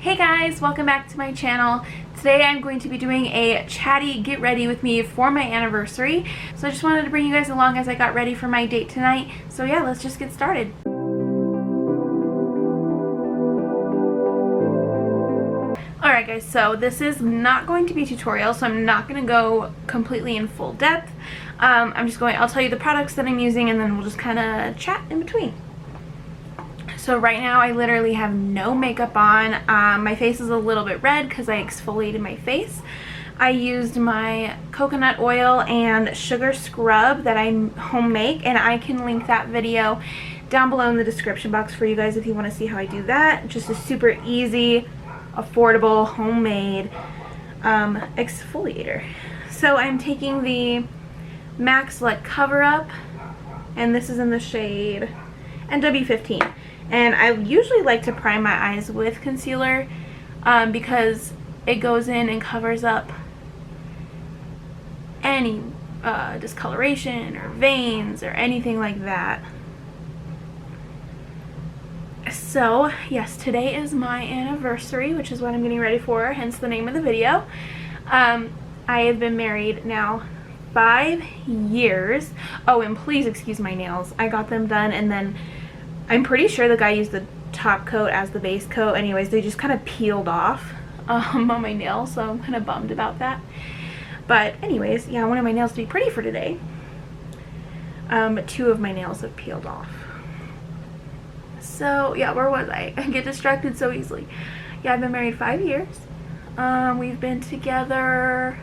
Hey guys, welcome back to my channel. Today I'm going to be doing a chatty get ready with me for my anniversary. So I just wanted to bring you guys along as I got ready for my date tonight. So yeah, let's just get started. Alright guys, so this is not going to be a tutorial, so I'm not going to go completely in full depth. I'll tell you the products that I'm using and then we'll just kind of chat in between. So right now I literally have no makeup on. My face is a little bit red because I exfoliated my face. I used my coconut oil and sugar scrub that I home make, and I can link that video down below in the description box for you guys if you want to see how I do that. Just a super easy, affordable, homemade exfoliator. So I'm taking the MAC Select Cover Up, and this is in the shade NW15. And I usually like to prime my eyes with concealer because it goes in and covers up any discoloration or veins or anything like that. So yes, today is my anniversary, which is what I'm getting ready for, hence the name of the video. I have been married now 5 years. Oh, and please excuse my nails. I got them done and then I'm pretty sure the guy used the top coat as the base coat. Anyways, they just kind of peeled off on my nails, so I'm kind of bummed about that. But anyways, yeah, I wanted my nails to be pretty for today. But 2 of my nails have peeled off. So yeah, where was I? I get distracted so easily. Yeah, I've been married 5 years. We've been together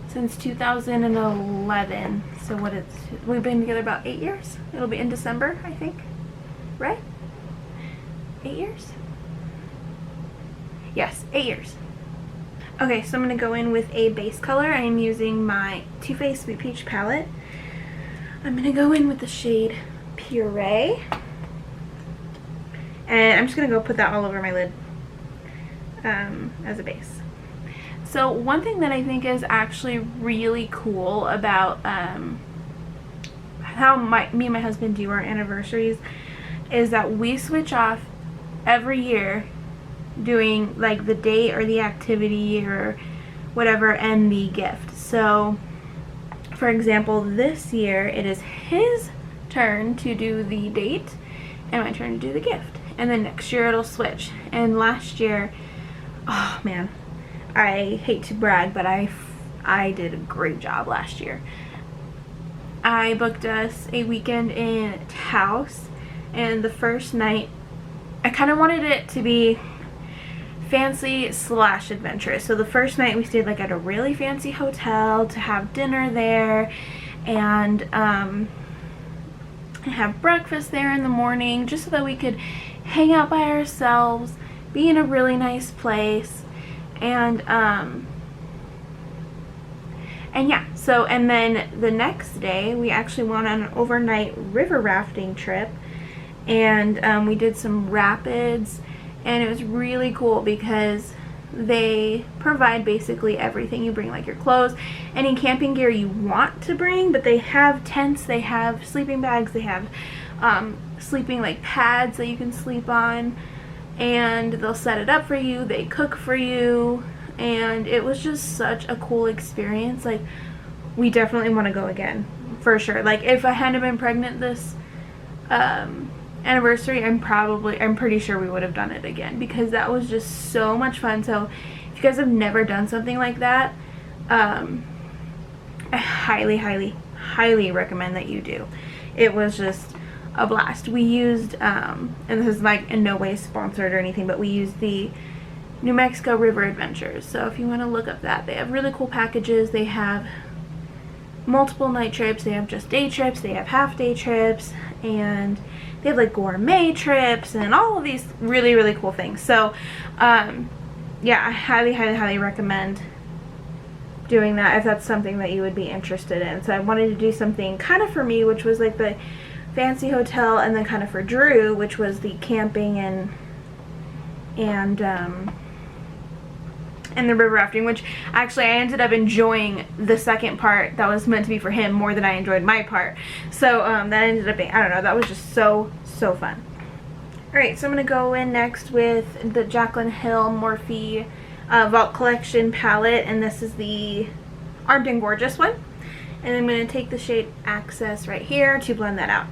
since 2011. So we've been together about 8 years. It'll be in December, I think. Right? 8 years? Yes, 8 years. Okay, so I'm going to go in with a base color. I am using my Too Faced Sweet Peach palette. I'm going to go in with the shade Puree. And I'm just going to go put that all over my lid as a base. So one thing that I think is actually really cool about how me and my husband do our anniversaries is that we switch off every year doing like the date or the activity or whatever and the gift. So for example, this year it is his turn to do the date and my turn to do the gift. And then next year it'll switch. And last year, oh man, I hate to brag, but I did a great job last year. I booked us a weekend in Taos, and the first night, I kind of wanted it to be fancy slash adventurous. So the first night we stayed like at a really fancy hotel to have dinner there, and have breakfast there in the morning, just so that we could hang out by ourselves, be in a really nice place. And yeah, so and then the next day we actually went on an overnight river rafting trip, and we did some rapids, and it was really cool because they provide basically everything. You bring like your clothes, any camping gear you want to bring, but they have tents, they have sleeping bags, they have sleeping like pads that you can sleep on, and they'll set it up for you, they cook for you, and it was just such a cool experience. Like, we definitely want to go again for sure. Like, if I hadn't been pregnant this anniversary, I'm pretty sure we would have done it again because that was just so much fun. So if you guys have never done something like that, I highly recommend that you do. It was just a blast. We used and this is like in no way sponsored or anything, but we used the New Mexico River Adventures. So if you want to look up that, they have really cool packages. They have multiple night trips, they have just day trips, they have half day trips, and they have like gourmet trips and all of these really cool things. So yeah, I highly recommend doing that if that's something that you would be interested in. So I wanted to do something kind of for me, which was like the fancy hotel, and then kind of for Drew, which was the camping and the river rafting, which actually I ended up enjoying the second part that was meant to be for him more than I enjoyed my part. So that ended up being, I don't know, that was just so fun. Alright, so I'm going to go in next with the Jaclyn Hill Morphe Vault Collection palette, and this is the Armed and Gorgeous one. And I'm going to take the shade Access right here to blend that out.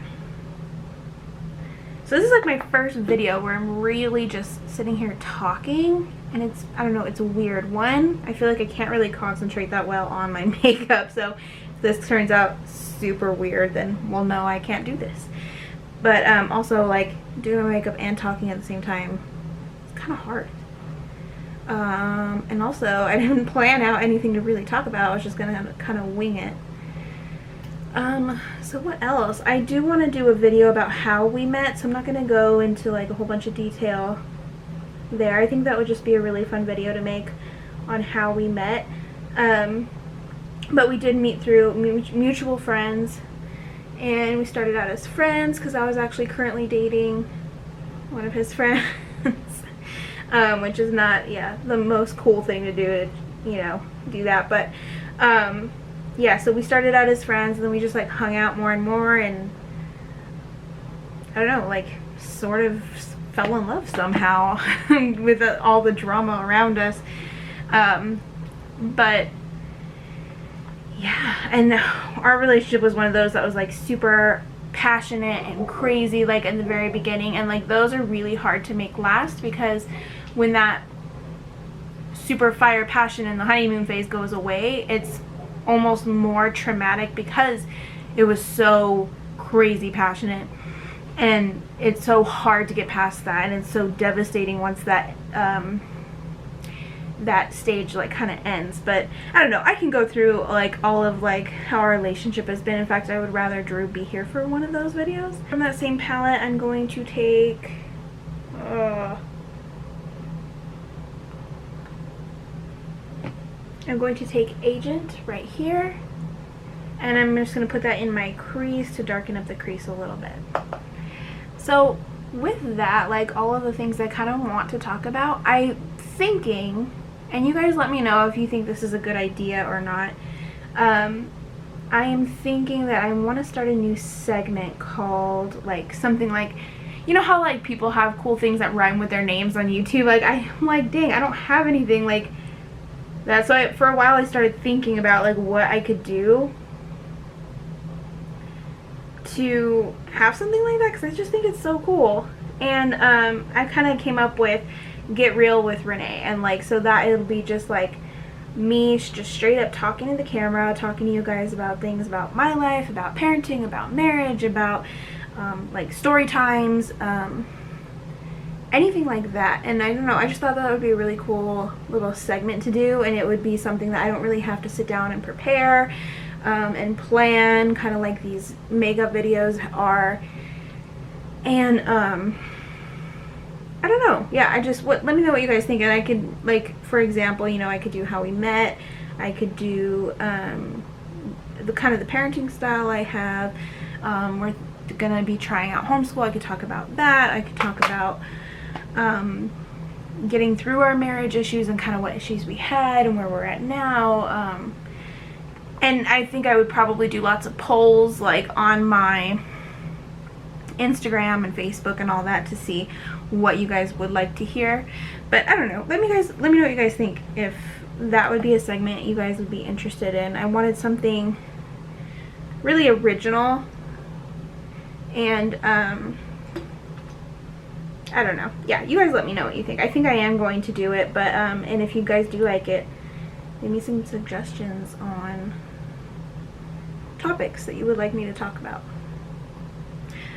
So this is like my first video where I'm really just sitting here talking, and it's, I don't know, it's weird. One, I feel like I can't really concentrate that well on my makeup, so if this turns out super weird, then well, no, I can't do this. But also, like, doing my makeup and talking at the same time, it's kind of hard. And also, I didn't plan out anything to really talk about. I was just gonna kind of wing it. So what else? I do want to do a video about how we met, so I'm not gonna go into like a whole bunch of detail there. I think that would just be a really fun video to make on how we met. But we did meet through mutual friends, and we started out as friends because I was actually currently dating one of his friends. Which is not, yeah, the most cool thing to do, to, you know, do that. But yeah, so we started out as friends, and then we just like hung out more and more, and I don't know, like sort of fell in love somehow with all the drama around us. But yeah, and our relationship was one of those that was like super passionate and crazy, like in the very beginning, and like those are really hard to make last, because when that super fire passion in the honeymoon phase goes away, it's almost more traumatic because it was so crazy passionate, and it's so hard to get past that, and it's so devastating once that that stage like kind of ends. But I don't know, I can go through like all of like how our relationship has been. In fact, I would rather Drew be here for one of those videos. From that same palette, I'm going to take Agent right here, and I'm just going to put that in my crease to darken up the crease a little bit. So with that, like all of the things I kind of want to talk about, I'm thinking, and you guys let me know if you think this is a good idea or not, I am thinking that I want to start a new segment called like something like, you know how like people have cool things that rhyme with their names on YouTube? Like I'm like, dang, I don't have anything like. That's why for a while I started thinking about like what I could do to have something like that, because I just think it's so cool. And I kind of came up with Get Real with Renee, and like so that it'll be just like me just straight up talking to the camera, talking to you guys about things about my life, about parenting, about marriage, about like story times, anything like that. And I don't know, I just thought that would be a really cool little segment to do, and it would be something that I don't really have to sit down and prepare and plan, kind of like these makeup videos are. And I don't know, yeah, I just, let me know what you guys think. And I could, like, for example, you know, I could do how we met, I could do the kind of the parenting style I have. We're gonna be trying out homeschool, I could talk about that. I could talk about getting through our marriage issues and kind of what issues we had and where we're at now. And I think I would probably do lots of polls like on my Instagram and Facebook and all that to see what you guys would like to hear. But I don't know, let me know what you guys think, if that would be a segment you guys would be interested in. I wanted something really original, and I don't know, yeah, you guys let me know what you think. I think I am going to do it, but and if you guys do like it, give me some suggestions on topics that you would like me to talk about.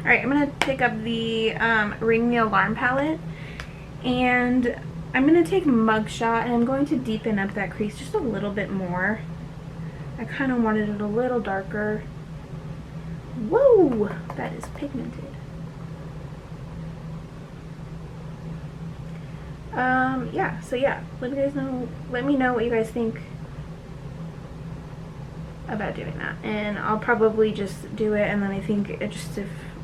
Alright, I'm going to pick up the Ring the Alarm palette, and I'm going to take Mugshot, and I'm going to deepen up that crease just a little bit more. I kind of wanted it a little darker. Whoa, that is pigmented. Yeah, so yeah, let me know what you guys think about doing that, and I'll probably just do it. And then I think it just,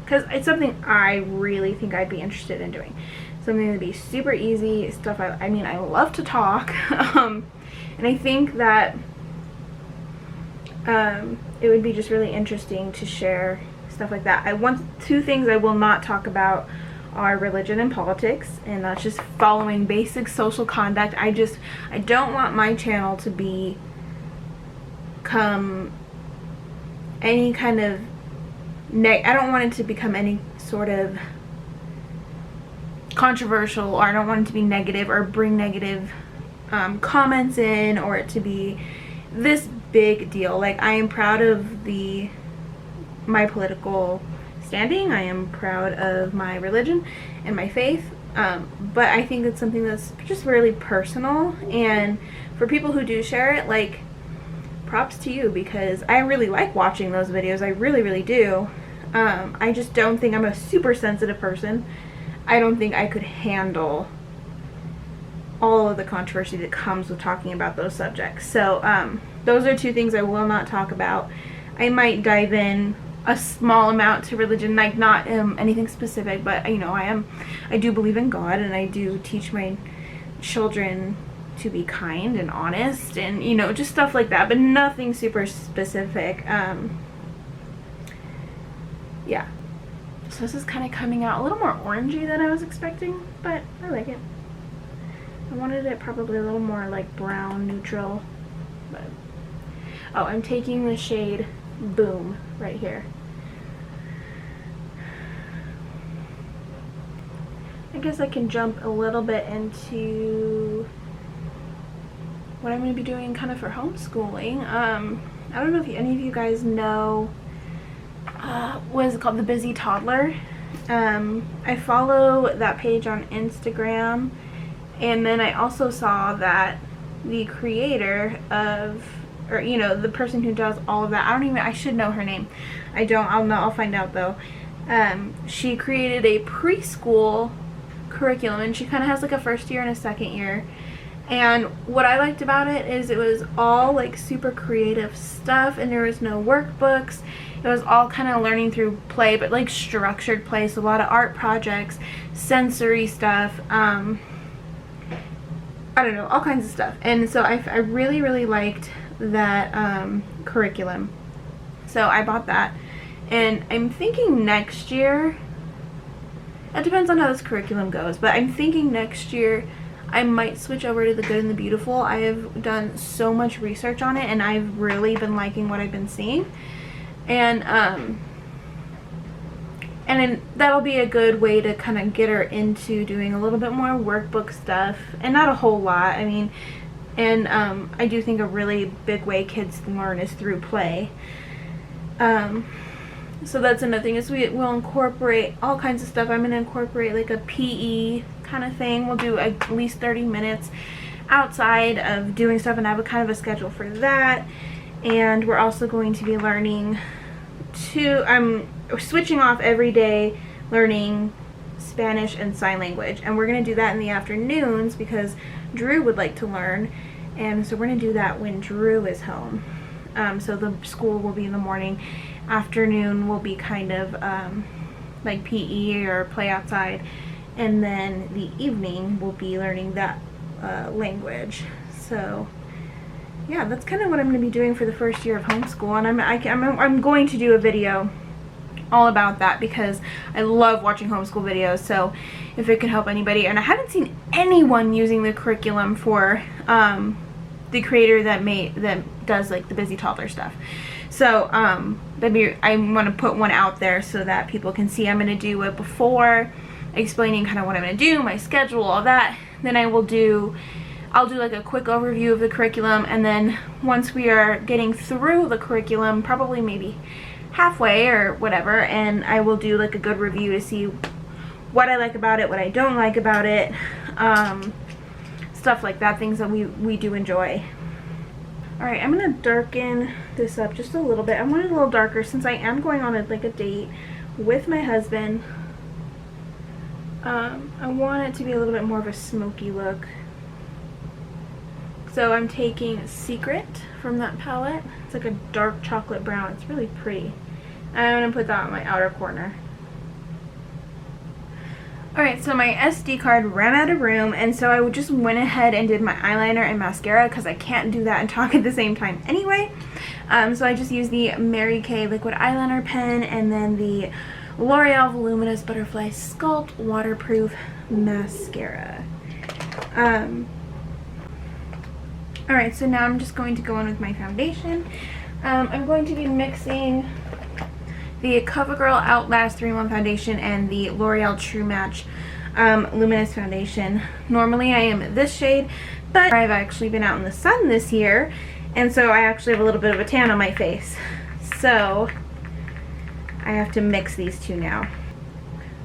because it's something I really think I'd be interested in doing, something that'd be super easy stuff. I mean, I love to talk, and I think that it would be just really interesting to share stuff like that. I want two things I will not talk about are religion and politics, and that's just following basic social conduct. I don't want my channel to become any kind of I don't want it to become any sort of controversial, or I don't want it to be negative or bring negative comments in, or it to be this big deal. Like, I am proud of my political standing. I am proud of my religion and my faith, but I think it's something that's just really personal, and for people who do share it, like, props to you, because I really like watching those videos. I really, really do. I just don't think I'm a super sensitive person. I don't think I could handle all of the controversy that comes with talking about those subjects. So those are two things I will not talk about. I might dive in a small amount to religion, like not anything specific, but you know, I do believe in God, and I do teach my children to be kind and honest, and you know, just stuff like that, but nothing super specific. Yeah, so this is kind of coming out a little more orangey than I was expecting, but I like it. I wanted it probably a little more like brown neutral, but oh, I'm taking the shade Boom right here. I guess I can jump a little bit into what I'm going to be doing kind of for homeschooling. I don't know if any of you guys know what is it called, The Busy Toddler. I follow that page on Instagram, and then I also saw that the creator of, or you know, the person who does all of that, I should know her name. I don't, I'll find out though. She created a preschool curriculum, and she kind of has like a first year and a second year. And what I liked about it is it was all like super creative stuff, and there was no workbooks. It was all kind of learning through play, but like structured play, so a lot of art projects, sensory stuff, I don't know, all kinds of stuff. And so I really, really liked that curriculum. So I bought that, and I'm thinking next year, it depends on how this curriculum goes, but I'm thinking next year I might switch over to The Good and the Beautiful. I have done so much research on it, and I've really been liking what I've been seeing. And then that'll be a good way to kind of get her into doing a little bit more workbook stuff, and not a whole lot. I mean, and I do think a really big way kids learn is through play. So that's another thing, is we'll incorporate all kinds of stuff. I'm going to incorporate like a PE kind of thing. We'll do at least 30 minutes outside of doing stuff, and I have a kind of a schedule for that. And we're also going to be learning I'm switching off every day, learning Spanish and sign language, and we're going to do that in the afternoons because Drew would like to learn, and so we're going to do that when Drew is home. So the school will be in the morning, afternoon will be kind of like PE or play outside, and then the evening will be learning that language. So yeah, that's kind of what I'm going to be doing for the first year of homeschool, and I'm going to do a video all about that because I love watching homeschool videos. So if it can help anybody, and I haven't seen anyone using the curriculum for the creator that does like the Busy Toddler stuff. So I want to put one out there so that people can see. I'm going to do it before, explaining kind of what I'm going to do, my schedule, all that. Then I'll do like a quick overview of the curriculum, and then once we are getting through the curriculum, probably maybe halfway or whatever, and I will do like a good review to see what I like about it, what I don't like about it, stuff like that, things that we do enjoy. Alright, I'm going to darken this up just a little bit. I want it a little darker since I am going on like a date with my husband. I want it to be a little bit more of a smoky look. So I'm taking Secret from that palette. It's like a dark chocolate brown. It's really pretty. I'm going to put that on my outer corner. Alright, so my SD card ran out of room, and so I just went ahead and did my eyeliner and mascara because I can't do that and talk at the same time anyway. So I just used the Mary Kay liquid eyeliner pen and then the L'Oreal Voluminous Butterfly Sculpt Waterproof Mascara. Alright, so now I'm just going to go in with my foundation. I'm going to be mixing the CoverGirl Outlast 3-in-1 foundation and the L'Oreal True Match Luminous foundation. Normally I am this shade, but I've actually been out in the sun this year, and so I actually have a little bit of a tan on my face. So I have to mix these two now.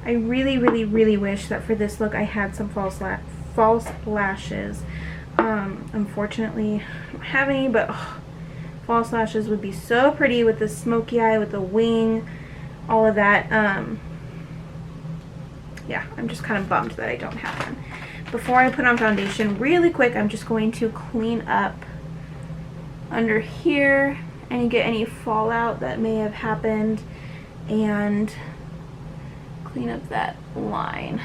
I really, really, really wish that for this look I had some false lashes. Unfortunately, I don't have any, but false lashes would be so pretty with the smoky eye, with the wing, all of that. Yeah, I'm just kind of bummed that I don't have them. Before I put on foundation, really quick, I'm just going to clean up under here and get any fallout that may have happened and clean up that line.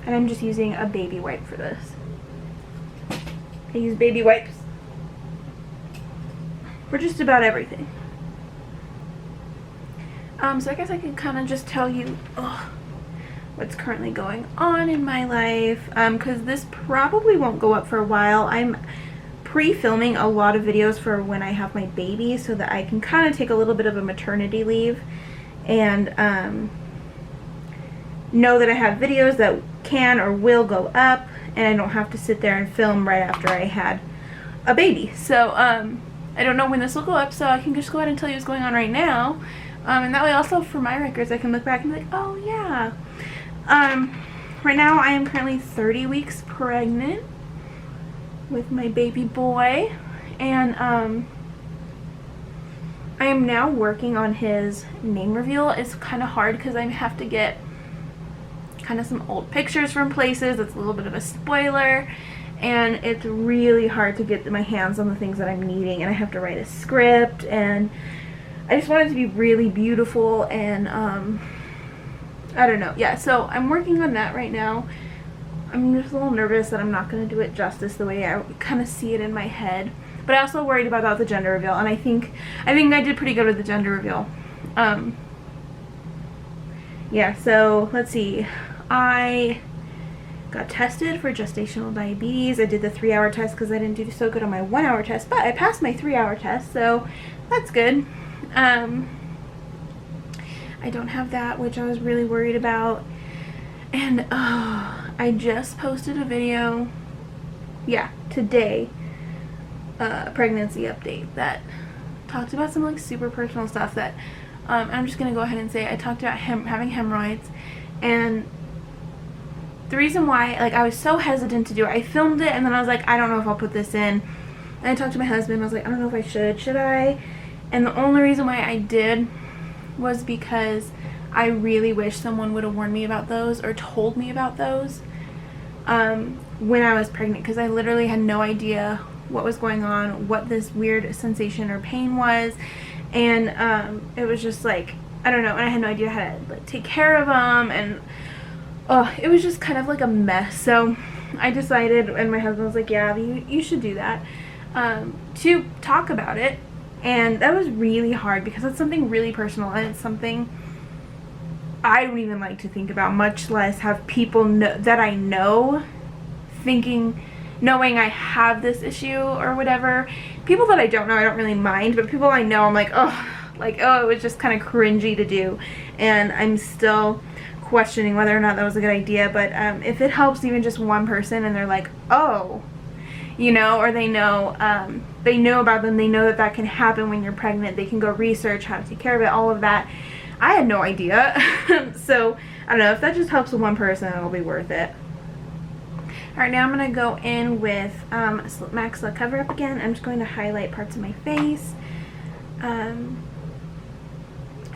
And I'm just using a baby wipe for this. I use baby wipes for just about everything. So I guess I can kind of just tell you what's currently going on in my life, because this probably won't go up for a while. I'm pre-filming a lot of videos for when I have my baby so that I can kind of take a little bit of a maternity leave and know that I have videos that can or will go up, and I don't have to sit there and film right after I had a baby. So I don't know when this will go up, so I can just go ahead and tell you what's going on right now. And that way also for my records I can look back and be like, oh yeah. Right now I am currently 30 weeks pregnant with my baby boy, and I am now working on his name reveal. It's kind of hard because I have to get kind of some old pictures from places. It's a little bit of a spoiler, and it's really hard to get my hands on the things that I'm needing, and I have to write a script, and I just want it to be really beautiful, and I don't know. Yeah, so I'm working on that right now. I'm just a little nervous that I'm not going to do it justice the way I kind of see it in my head, but I also worried about the gender reveal, and I think I did pretty good with the gender reveal. Yeah, so let's see. I got tested for gestational diabetes. I did the 3-hour test because I didn't do so good on my 1-hour test, but I passed my 3-hour test, so that's good. I don't have that, which I was really worried about. And I just posted a video, yeah, today, pregnancy update, that talked about some like super personal stuff that I'm just gonna go ahead and say. I talked about having hemorrhoids, and the reason why, like, I was so hesitant to do it, I filmed it and then I was like, I don't know if I'll put this in. And I talked to my husband, I was like, I don't know if I should I? And the only reason why I did was because I really wish someone would have warned me about those or told me about those when I was pregnant, because I literally had no idea what was going on, what this weird sensation or pain was, and it was just like, I don't know, and I had no idea how to like take care of them, and it was just kind of like a mess. So I decided, and my husband was like, yeah, you should do that, to talk about it. And that was really hard because it's something really personal, and it's something I don't even like to think about, much less have people that I know knowing I have this issue or whatever. People that I don't know, I don't really mind, but people I know, I'm like, it was just kind of cringy to do, and I'm still questioning whether or not that was a good idea. But if it helps even just one person, and they're like, oh, you know, or they know about them, they know that can happen when you're pregnant, they can go research how to take care of it, all of that. I had no idea. So I don't know, if that just helps with one person, it'll be worth it. Alright, now I'm going to go in with MAC Cover Up again. I'm just going to highlight parts of my face.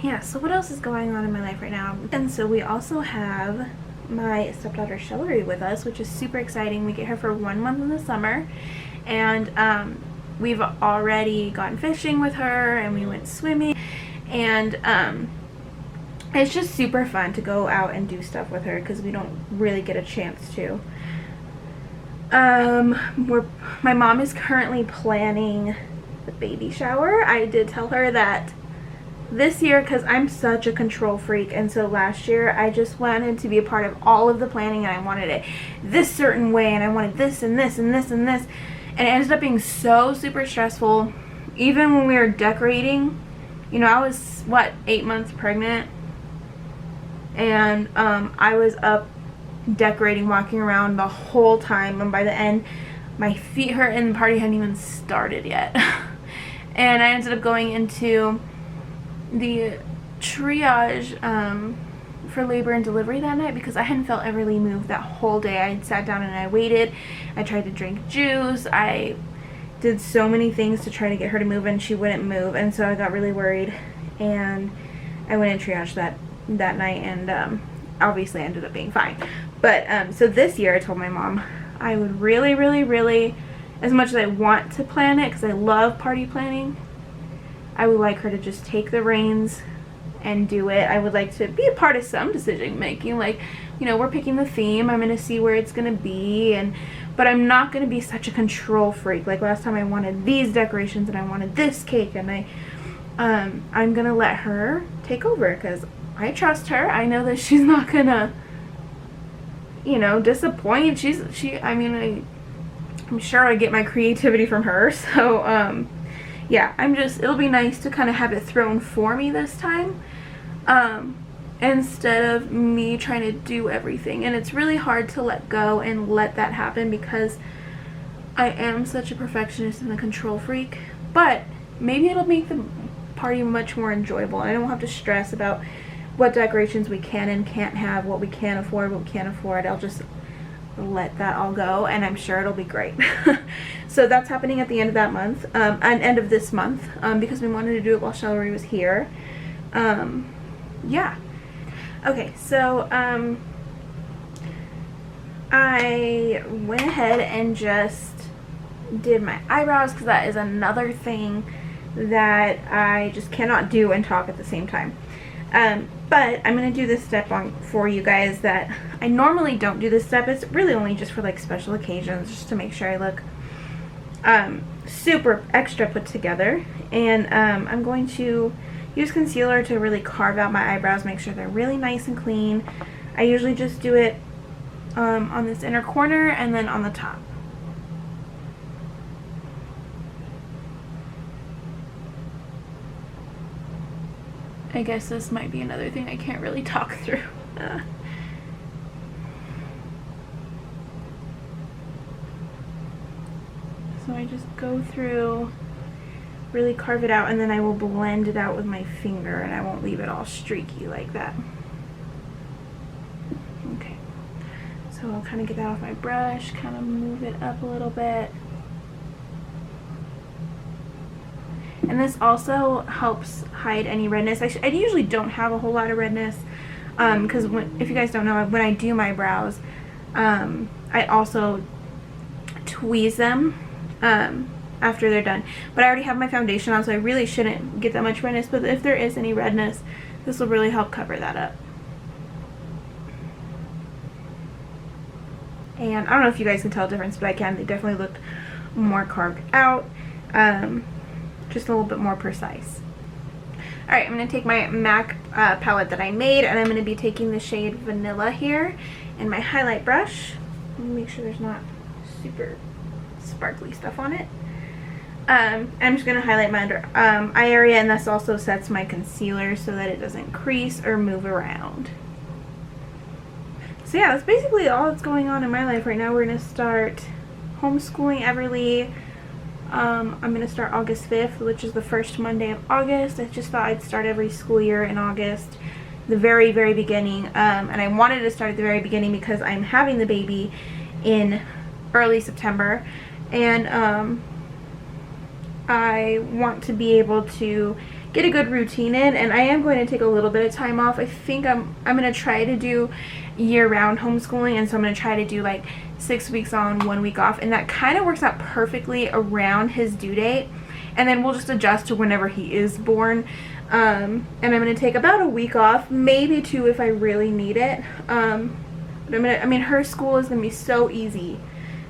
Yeah, so what else is going on in my life right now? And so we also have my stepdaughter Shellery with us, which is super exciting. We get her for 1 month in the summer, and we've already gone fishing with her, and we went swimming, and it's just super fun to go out and do stuff with her because we don't really get a chance to. My mom is currently planning the baby shower, I did tell her that this year, because I'm such a control freak, and so last year I just wanted to be a part of all of the planning, and I wanted it this certain way, and I wanted this and this and this and this, and it ended up being so super stressful. Even when we were decorating, you know, I was, what, 8 months pregnant, and I was up decorating, walking around the whole time, and by the end my feet hurt and the party hadn't even started yet. And I ended up going into the triage for labor and delivery that night because I hadn't felt Everly move that whole day. I had sat down and I waited. I tried to drink juice. I did so many things to try to get her to move, and she wouldn't move, and so I got really worried, and I went in triage that night, and obviously ended up being fine. But so this year I told my mom I would really, really, really, as much as I want to plan it because I love party planning, I would like her to just take the reins and do it. I would like to be a part of some decision making, like, you know, we're picking the theme, I'm going to see where it's going to be, but I'm not going to be such a control freak. Like last time I wanted these decorations and I wanted this cake, and I'm going to let her take over because I trust her. I know that she's not going to, you know, disappoint. I'm sure I get my creativity from her, so yeah, it'll be nice to kind of have it thrown for me this time, instead of me trying to do everything. And it's really hard to let go and let that happen because I am such a perfectionist and a control freak, but maybe it'll make the party much more enjoyable. I don't have to stress about what decorations we can and can't have, what we can afford, what we can't afford. I'll just let that all go, and I'm sure it'll be great. So that's happening at the end of that month, and end of this month, because we wanted to do it while Shellery was here. Yeah. Okay, so I went ahead and just did my eyebrows because that is another thing that I just cannot do and talk at the same time. But I'm going to do this step for you guys that I normally don't do this step. It's really only just for like special occasions, just to make sure I look super extra put together. And I'm going to use concealer to really carve out my eyebrows, make sure they're really nice and clean. I usually just do it on this inner corner and then on the top. I guess this might be another thing I can't really talk through. So I just go through, really carve it out, and then I will blend it out with my finger, and I won't leave it all streaky like that. Okay, so I'll kind of get that off my brush, kind of move it up a little bit. And this also helps hide any redness. I usually don't have a whole lot of redness because if you guys don't know, when I do my brows, I also tweeze them after they're done. But I already have my foundation on, so I really shouldn't get that much redness. But if there is any redness, this will really help cover that up. And I don't know if you guys can tell the difference, but I can. They definitely look more carved out. Just a little bit more precise. Alright, I'm going to take my MAC palette that I made, and I'm going to be taking the shade Vanilla here in my highlight brush. Let me make sure there's not super sparkly stuff on it. I'm just going to highlight my under eye area, and this also sets my concealer so that it doesn't crease or move around. So yeah, that's basically all that's going on in my life right now. We're going to start homeschooling Everly. I'm going to start August 5th, which is the first Monday of August. I just thought I'd start every school year in August, the very, very beginning. And I wanted to start at the very beginning because I'm having the baby in early September. And I want to be able to get a good routine in, and I am going to take a little bit of time off. I think I'm going to try to do year-round homeschooling, and so I'm going to try to do like 6 weeks on, 1 week off, and that kind of works out perfectly around his due date, and then we'll just adjust to whenever he is born. And I'm going to take about a week off, maybe 2 if I really need it. But her school is going to be so easy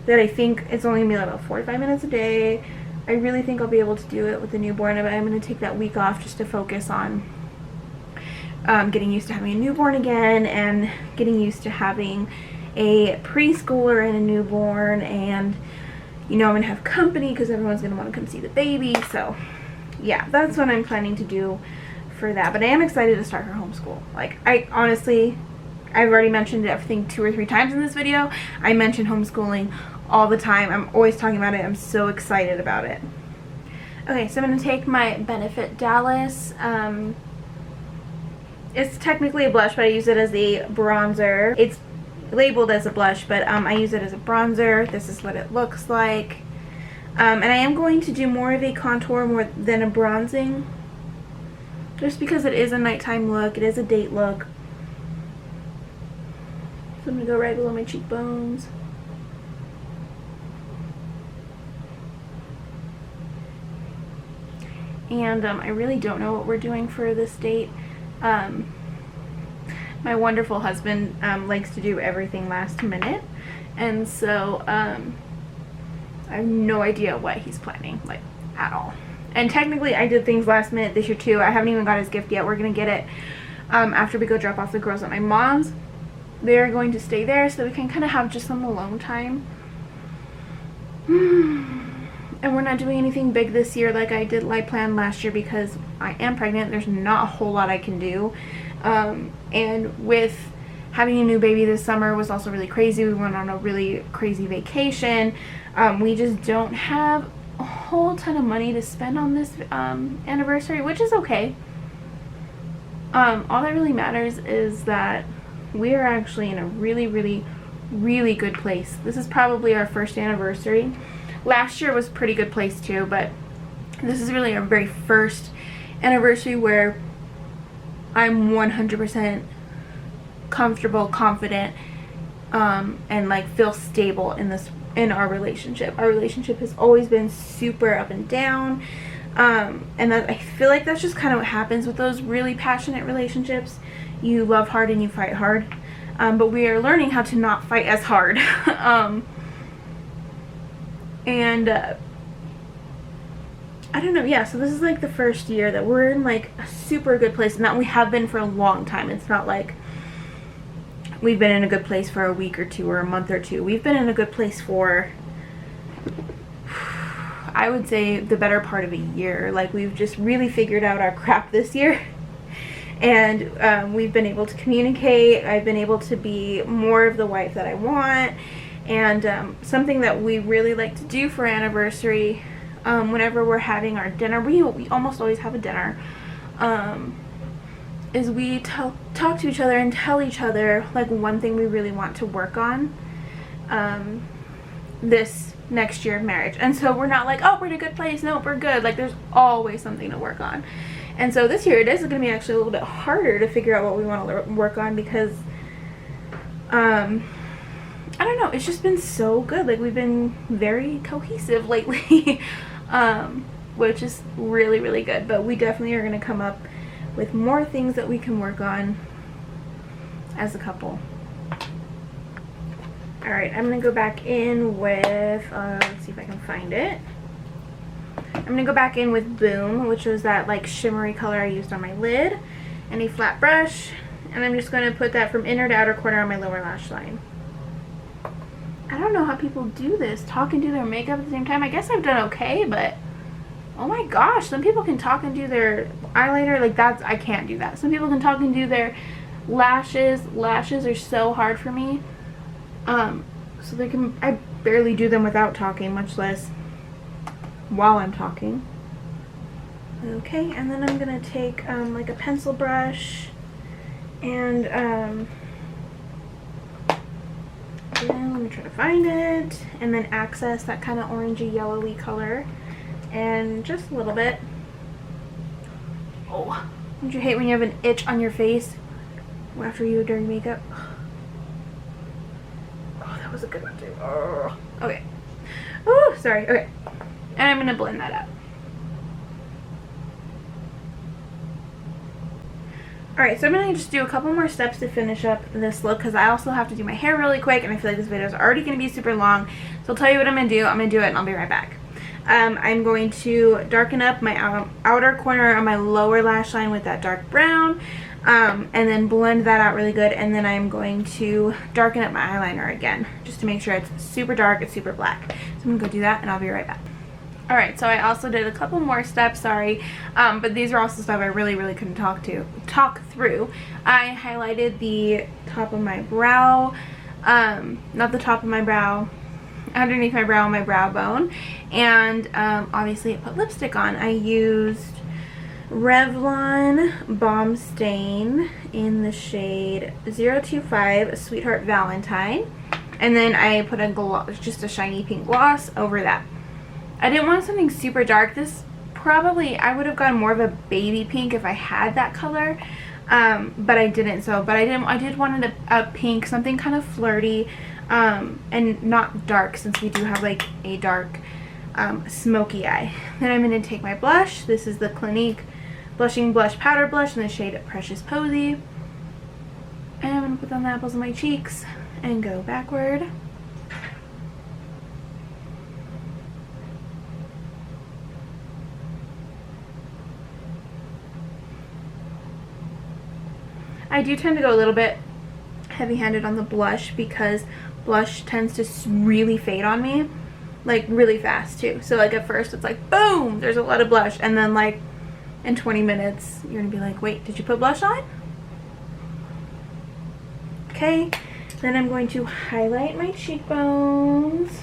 that I think it's only going to be about 45 minutes a day. I really think I'll be able to do it with the newborn, but I'm going to take that week off just to focus on getting used to having a newborn again, and getting used to having a preschooler and a newborn, and you know, I'm going to have company because everyone's going to want to come see the baby. So yeah, that's what I'm planning to do for that. But I am excited to start her homeschool. Like, I honestly, I've already mentioned it, I think 2 or 3 times in this video. I mention homeschooling all the time. I'm always talking about it. I'm so excited about it. Okay, so I'm going to take my Benefit Dallas. It's technically a blush, but I use it as a bronzer. It's labeled as a blush, but I use it as a bronzer. This is what it looks like. And I am going to do more of a contour more than a bronzing, just because it is a nighttime look. It is a date look. So I'm going to go right below my cheekbones. And I really don't know what we're doing for this date. My wonderful husband likes to do everything last minute, and so I have no idea what he's planning, like, at all. And technically I did things last minute this year too. I haven't even got his gift yet. We're gonna get it after we go drop off the girls at my mom's. They're going to stay there so we can kind of have just some alone time. And we're not doing anything big this year like I planned last year, because I am pregnant. There's not a whole lot I can do. And with having a new baby this summer was also really crazy. We went on a really crazy vacation. We just don't have a whole ton of money to spend on this anniversary, which is okay. All that really matters is that we are actually in a really, really, really good place. This is probably our first anniversary. Last year was a pretty good place too, but this is really our very first anniversary where I'm 100% comfortable, confident, and like feel stable in our relationship. Our relationship has always been super up and down, and that, I feel like that's just kind of what happens with those really passionate relationships. You love hard and you fight hard, but we are learning how to not fight as hard. And I don't know, yeah, so this is like the first year that we're in like a super good place, and that we have been for a long time. It's not like we've been in a good place for a week or two or a month or two. We've been in a good place for, I would say, the better part of a year. Like, we've just really figured out our crap this year, and we've been able to communicate. I've been able to be more of the wife that I want. And something that we really like to do for anniversary, whenever we're having our dinner, we almost always have a dinner, is we talk to each other and tell each other like one thing we really want to work on this next year of marriage. And so we're not like, oh, we're in a good place, no, we're good. Like, there's always something to work on. And so this year it is going to be actually a little bit harder to figure out what we want to work on, because I don't know, it's just been so good. Like, we've been very cohesive lately, which is really, really good. But we definitely are going to come up with more things that we can work on as a couple. Alright, I'm going to go back in with, let's see if I can find it. I'm going to go back in with Boom, which was that like shimmery color I used on my lid, and a flat brush. And I'm just going to put that from inner to outer corner on my lower lash line. I don't know how people do this, talk and do their makeup at the same time. I guess I've done okay, but oh my gosh, some people can talk and do their eyeliner. Like, that's, I can't do that. Some people can talk and do their lashes. Lashes are so hard for me. So I barely do them without talking, much less while I'm talking. Okay, and then I'm gonna take like a pencil brush and let me try to find it, and then access that kind of orangey yellowy color, and just a little bit. Oh, don't you hate when you have an itch on your face after you during makeup? Oh, that was a good one too. Oh, okay. Oh, sorry. Okay, and I'm gonna blend that out. Alright, so I'm going to just do a couple more steps to finish up this look, because I also have to do my hair really quick, and I feel like this video is already going to be super long. So I'll tell you what I'm going to do. I'm going to do it, and I'll be right back. I'm going to darken up my outer corner on my lower lash line with that dark brown, and then blend that out really good, and then I'm going to darken up my eyeliner again just to make sure it's super dark, it's super black. So I'm gonna go do that and I'll be right back. Alright, so I also did a couple more steps, sorry, but these are also stuff I really couldn't talk through. I highlighted the top of my brow, not the top of my brow, underneath my brow and my brow bone, and obviously I put lipstick on. I used Revlon Balm Stain in the shade 025 Sweetheart Valentine, and then I put a gloss, just a shiny pink gloss over that. I didn't want something super dark. This probably, I would have gone more of a baby pink if I had that color, but I didn't. But I did want a pink, something kind of flirty, and not dark, since we do have like a dark smoky eye. Then I'm going to take my blush. This is the Clinique Blushing Blush Powder Blush in the shade Precious Posy. And I'm going to put on the apples of my cheeks and go backward. I do tend to go a little bit heavy-handed on the blush because blush tends to really fade on me, like really fast too. So like at first it's like boom, there's a lot of blush, and then like in 20 minutes you're gonna be like, wait, did you put blush on? Okay, then I'm going to highlight my cheekbones,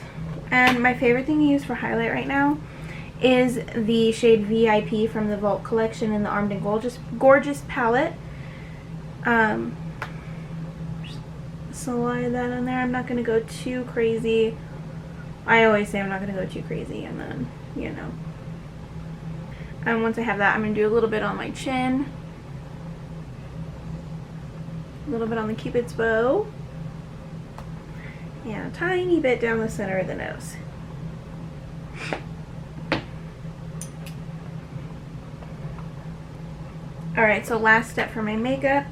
and my favorite thing to use for highlight right now is the shade VIP from the Vault collection in the Armed and Gorgeous palette. Just slide that in there. I'm not going to go too crazy. I always say I'm not going to go too crazy, and then, you know. And once I have that, I'm going to do a little bit on my chin. A little bit on the Cupid's bow. And a tiny bit down the center of the nose. Alright, so last step for my makeup.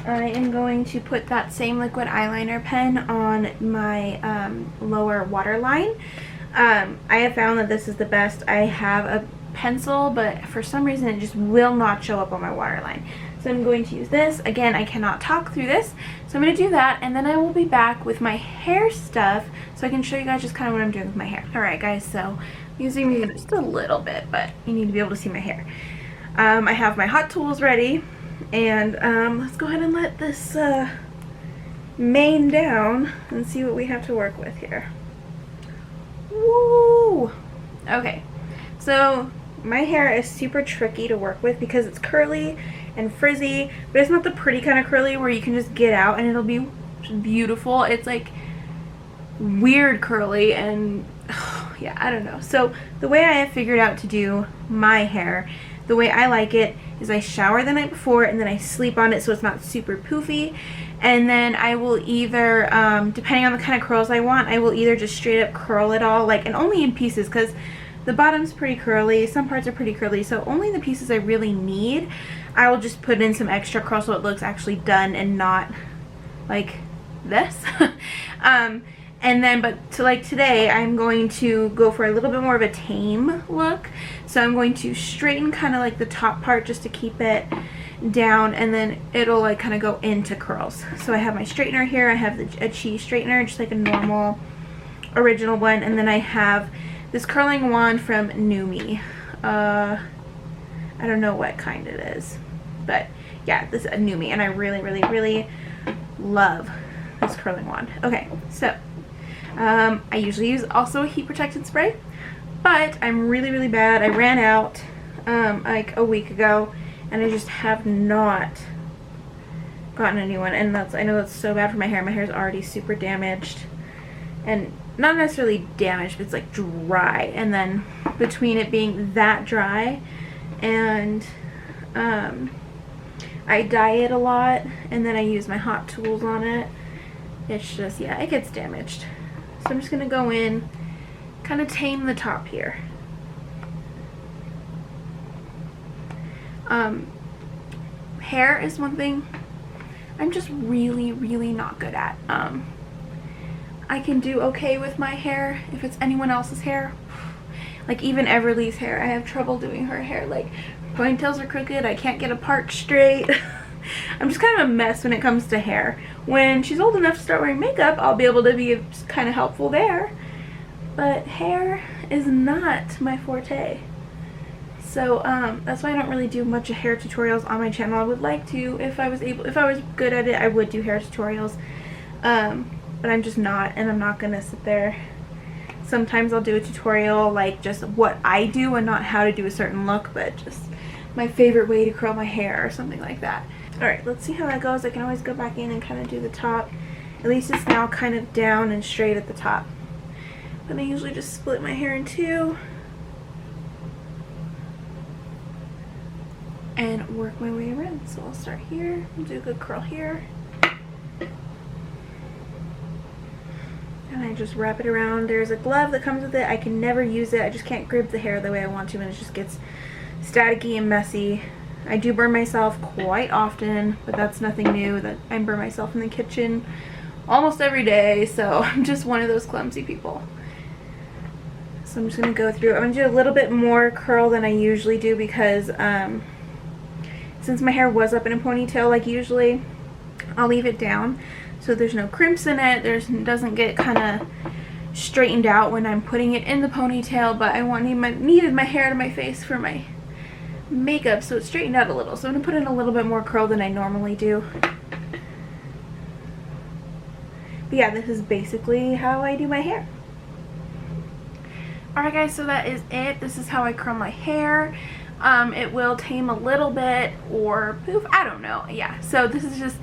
I am going to put that same liquid eyeliner pen on my lower waterline. I have found that this is the best. I have a pencil, but for some reason it just will not show up on my waterline. So I'm going to use this. Again, I cannot talk through this, so I'm going to do that, and then I will be back with my hair stuff so I can show you guys just kind of what I'm doing with my hair. Alright guys, so using me just a little bit, but you need to be able to see my hair. I have my hot tools ready. And let's go ahead and let this mane down and see what we have to work with here. Woo! Okay, so my hair is super tricky to work with because it's curly and frizzy, but it's not the pretty kind of curly where you can just get out and it'll be beautiful. It's like weird curly, and yeah, I don't know. So the way I have figured out to do my hair, the way I like it, is I shower the night before and then I sleep on it so it's not super poofy, and then I will either, depending on the kind of curls I want, I will either just straight up curl it all, like, and only in pieces, because the bottom's pretty curly, some parts are pretty curly, so only the pieces I really need, I will just put in some extra curl so it looks actually done and not like this. And then, but to like today, I'm going to go for a little bit more of a tame look. So I'm going to straighten kind of like the top part just to keep it down, and then it'll like kind of go into curls. So I have my straightener here. I have a cheese straightener, just like a normal original one. And then I have this curling wand from Numi. I don't know what kind it is, but yeah, this is a Numi, and I really love this curling wand. Okay, so I usually use also a heat protectant spray, but I'm really bad. I ran out like a week ago, and I just have not gotten a new one, and I know that's so bad for my hair. My hair is already super damaged, and not necessarily damaged, but it's like dry, and then between it being that dry and I dye it a lot, and then I use my hot tools on it, it's just, yeah, it gets damaged. So I'm just going to go in, kind of tame the top here. Hair is one thing I'm just really not good at. I can do okay with my hair if it's anyone else's hair. Like even Everly's hair, I have trouble doing her hair. Like ponytails are crooked, I can't get a part straight. I'm just kind of a mess when it comes to hair. When she's old enough to start wearing makeup, I'll be able to be kind of helpful there. But hair is not my forte. So that's why I don't really do much of hair tutorials on my channel. I would like to, if I was good at it, I would do hair tutorials. But I'm just not, and I'm not gonna sit there. Sometimes I'll do a tutorial like just what I do and not how to do a certain look, but just my favorite way to curl my hair or something like that. Alright, let's see how that goes. I can always go back in and kind of do the top. At least it's now kind of down and straight at the top. But I usually just split my hair in two and work my way around. So I'll start here and do a good curl here. And I just wrap it around. There's a glove that comes with it. I can never use it. I just can't grip the hair the way I want to, and it just gets staticky and messy. I do burn myself quite often, but that's nothing new. That I burn myself in the kitchen almost every day, so I'm just one of those clumsy people. So I'm just going to go through. I'm going to do a little bit more curl than I usually do because since my hair was up in a ponytail like usually, I'll leave it down so there's no crimps in it. It doesn't get kind of straightened out when I'm putting it in the ponytail, but I needed my hair to my face for my makeup, so it's straightened out a little. So I'm going to put in a little bit more curl than I normally do. But yeah, this is basically how I do my hair. Alright guys, so that is it. This is how I curl my hair. It will tame a little bit or poof, I don't know. Yeah, so this is just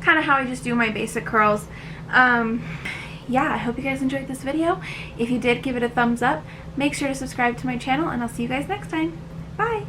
kind of how I just do my basic curls. Yeah, I hope you guys enjoyed this video. If you did, give it a thumbs up. Make sure to subscribe to my channel, and I'll see you guys next time. Bye!